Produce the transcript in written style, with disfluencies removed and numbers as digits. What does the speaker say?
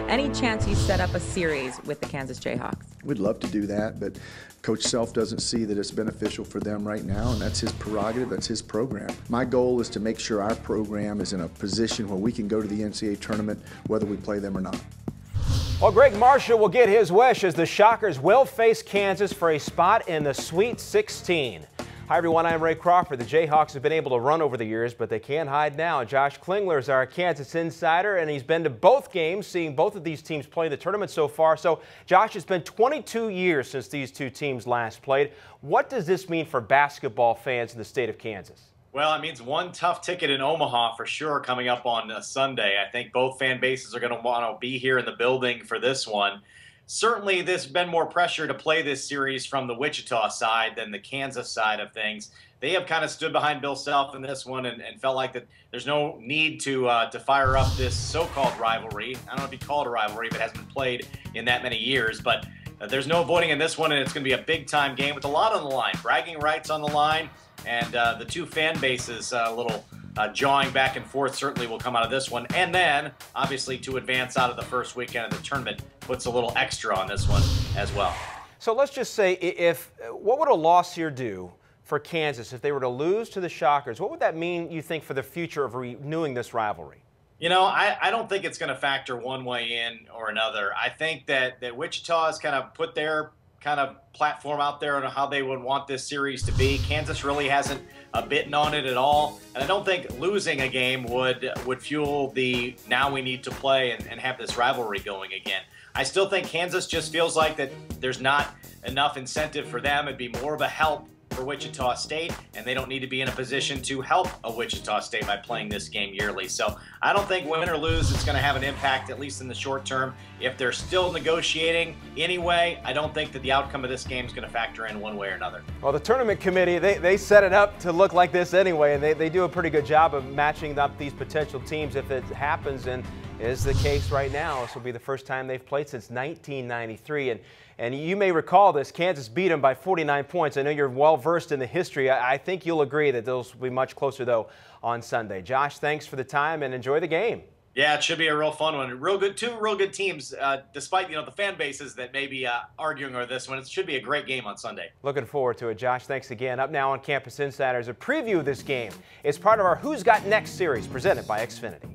Any chance you set up a series with the Kansas Jayhawks? We'd love to do that, but Coach Self doesn't see that it's beneficial for them right now, and that's his prerogative, that's his program. My goal is to make sure our program is in a position where we can go to the NCAA tournament whether we play them or not. Well, Greg Marshall will get his wish as the Shockers will face Kansas for a spot in the Sweet 16. Hi, everyone. I'm Ray Crawford. The Jayhawks have been able to run over the years, but they can't hide now. Josh Klingler is our Kansas insider, and he's been to both games, seeing both of these teams play the tournament so far. So, Josh, it's been 22 years since these two teams last played. What does this mean for basketball fans in the state of Kansas? Well, it means one tough ticket in Omaha for sure coming up on Sunday. I think both fan bases are going to want to be here in the building for this one. Certainly, there's been more pressure to play this series from the Wichita side than the Kansas side of things. They have kind of stood behind Bill Self in this one and felt like that there's no need to fire up this so-called rivalry. I don't know if you call it a rivalry, but it hasn't been played in that many years. But there's no avoiding in this one, and it's going to be a big-time game with a lot on the line. Bragging rights on the line, and the two fan bases a little jawing back and forth certainly will come out of this one. And then, obviously, to advance out of the first weekend of the tournament puts a little extra on this one as well. So let's just say, what would a loss here do for Kansas if they were to lose to the Shockers? What would that mean, you think, for the future of renewing this rivalry? You know, I don't think it's going to factor one way in or another. I think that Wichita has kind of put their kind of platform out there on how they would want this series to be. Kansas really hasn't bitten on it at all, and I don't think losing a game would fuel the now we need to play and have this rivalry going again. I still think Kansas just feels like that there's not enough incentive for them. It'd be more of a help for Wichita State, and they don't need to be in a position to help a Wichita State by playing this game yearly. So I don't think win or lose it's going to have an impact, at least in the short term. If they're still negotiating anyway, I don't think that the outcome of this game is going to factor in one way or another. Well, the tournament committee, they set it up to look like this anyway, and they do a pretty good job of matching up these potential teams if it happens, and is the case right now. This will be the first time they've played since 1993, and you may recall this. Kansas beat them by 49 points. I know you're well versed in the history. I think you'll agree that those will be much closer, though, on Sunday. Josh, thanks for the time, and enjoy the game. Yeah, it should be a real fun one. Two real good teams, despite the fan bases that may be arguing over this one. It should be a great game on Sunday. Looking forward to it, Josh. Thanks again. Up now on Campus Insiders, a preview of this game. It's part of our Who's Got Next series presented by Xfinity.